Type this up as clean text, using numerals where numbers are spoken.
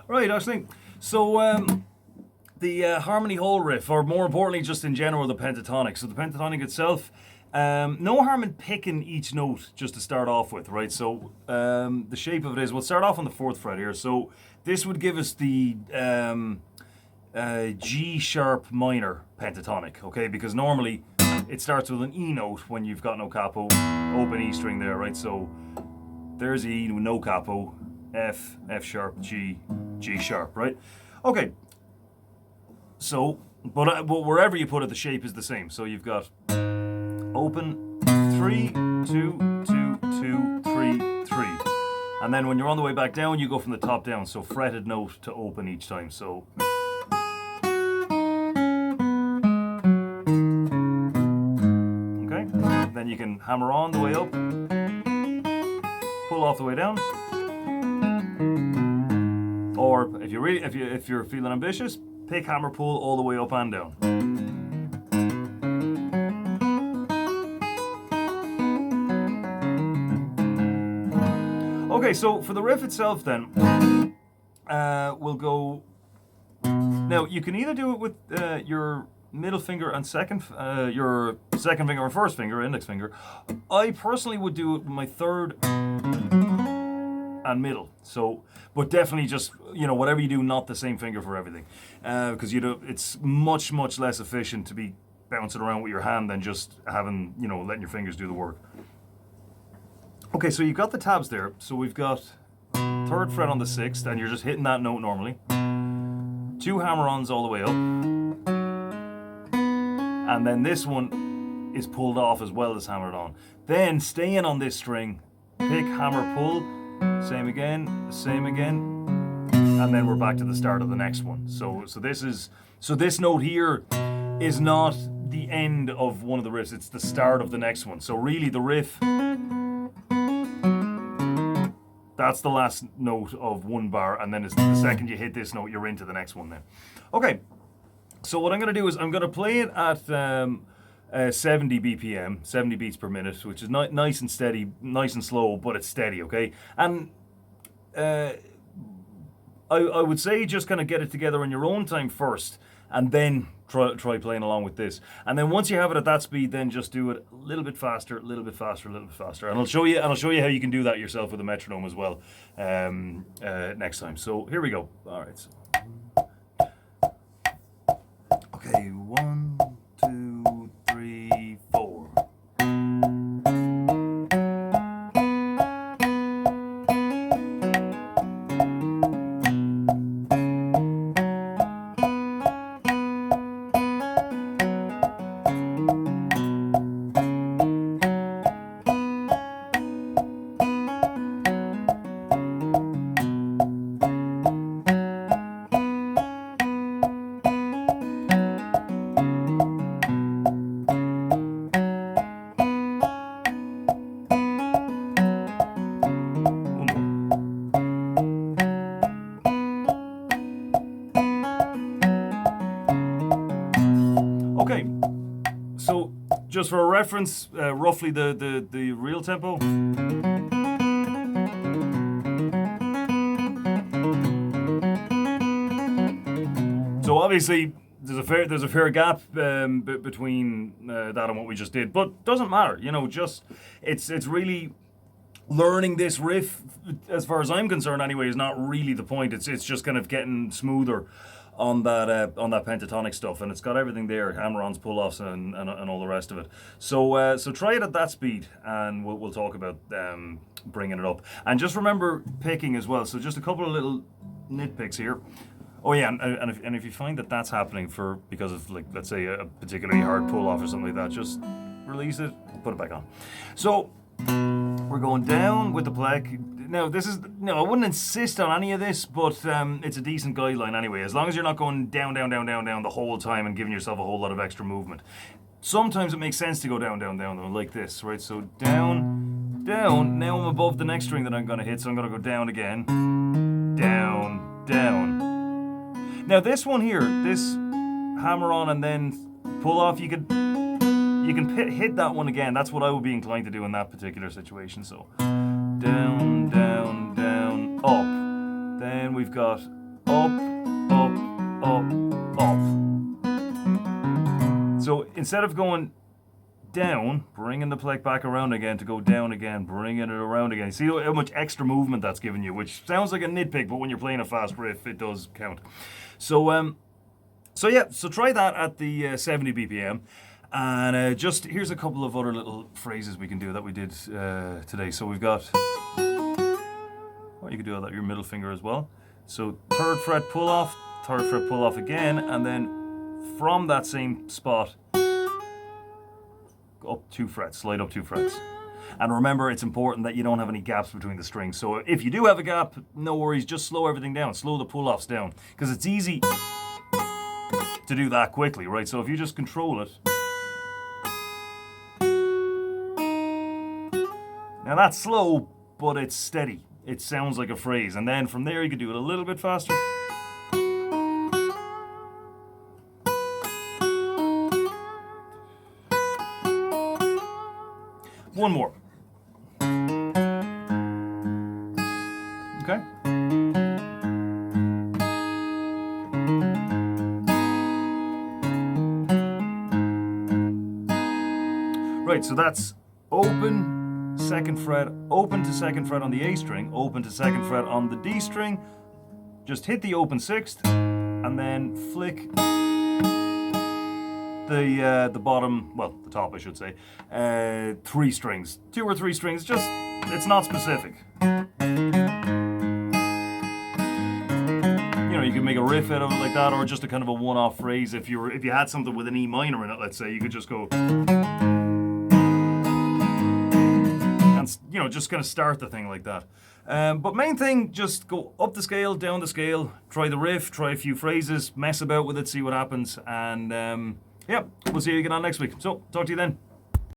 Right, Aishling. So the harmony whole riff, or more importantly, just in general, the pentatonic. So the pentatonic itself, no harm in picking each note just to start off with, right? So the shape of it is, we'll start off on the fourth fret here. So this would give us the G sharp minor pentatonic, okay? Because normally it starts with an E note when you've got no capo, open E string there, right? So there's E with no capo, F, F sharp, G, G sharp, right? Okay. So, but wherever you put it, the shape is the same. So you've got open, 3, 2, 2, 2, 3, 3. And then when you're on the way back down, you go from the top down. So fretted note to open each time. So. Okay. Then you can hammer on the way up, pull off the way down. Or if you're feeling ambitious, pick, hammer, pull all the way up and down. Okay, so for the riff itself then, we'll go... Now, you can either do it with your middle finger and your second finger and first finger, index finger. I personally would do it with my third and middle. So, but definitely just, whatever you do, not the same finger for everything. Because it's much, much less efficient to be bouncing around with your hand than just having, letting your fingers do the work. Okay, so you've got the tabs there. So we've got third fret on the sixth, and you're just hitting that note normally. 2 hammer-ons all the way up. And then this one is pulled off as well as hammered on. Then staying on this string, pick, hammer, pull, same again, and then we're back to the start of the next one. So this note here is not the end of one of the riffs, it's the start of the next one. So really the riff, that's the last note of one bar, and then the second you hit this note, you're into the next one then. Okay, so what I'm going to do is I'm going to play it at 70 BPM, 70 beats per minute, which is nice and steady, nice and slow, but it's steady, okay? And I would say just kind of get it together in your own time first, and then try playing along with this. And then once you have it at that speed, then just do it a little bit faster, a little bit faster, a little bit faster. And I'll show you how you can do that yourself with a metronome as well next time. So here we go. All right. So. Okay, 1, 2, 3, 4. Okay, so just for a reference, roughly the real tempo. So obviously there's a fair gap between that and what we just did, but doesn't matter. It's really learning this riff, as far as I'm concerned anyway, is not really the point. It's just kind of getting smoother on that pentatonic stuff, and it's got everything there, hammer-ons, pull-offs, and all the rest of it. So try it at that speed, and we'll talk about bringing it up. And just remember picking as well. So just a couple of little nitpicks here. Oh yeah, and if you find that that's happening because of, like, let's say a particularly hard pull-off or something like that, just release it, put it back on. So we're going down with the plec. Now, I wouldn't insist on any of this, but it's a decent guideline anyway, as long as you're not going down, down, down, down, down the whole time and giving yourself a whole lot of extra movement. Sometimes it makes sense to go down, down, down, though, like this, right? So down, down. Now I'm above the next string that I'm going to hit, so I'm going to go down again. Down, down. Now, this one here, this hammer on and then pull off, you can hit that one again. That's what I would be inclined to do in that particular situation. So down, down, down, up. Then we've got up, up, up, up. So instead of going down, bringing the pick back around again to go down again, bringing it around again. See how much extra movement that's giving you, which sounds like a nitpick, but when you're playing a fast riff, it does count. So try that at the 70 BPM. And just here's a couple of other little phrases we can do that we did today. So we've got, well, you can do that your middle finger as well. So 3rd fret pull off, 3rd fret pull off again, and then from that same spot, up 2 frets, slide up 2 frets. And remember, it's important that you don't have any gaps between the strings. So if you do have a gap, no worries, just slow everything down, slow the pull-offs down, because it's easy to do that quickly, right? So if you just control it. Now that's slow, but it's steady. It sounds like a phrase. And then from there, you can do it a little bit faster. One more. Okay. Right, so that's open, 2nd fret, open to 2nd fret on the A string, open to 2nd fret on the D string. Just hit the open 6th, and then flick the bottom, well, the top I should say, 3 strings, 2 or 3 strings, just, it's not specific. You know, you can make a riff out of it like that, or just a kind of a one-off phrase. If you had something with an E minor in it, let's say, you could just go, and, you know, just kind of start the thing like that. But main thing, just go up the scale, down the scale, try the riff, try a few phrases, mess about with it, see what happens, and yeah, we'll see you again on next week. So, talk to you then.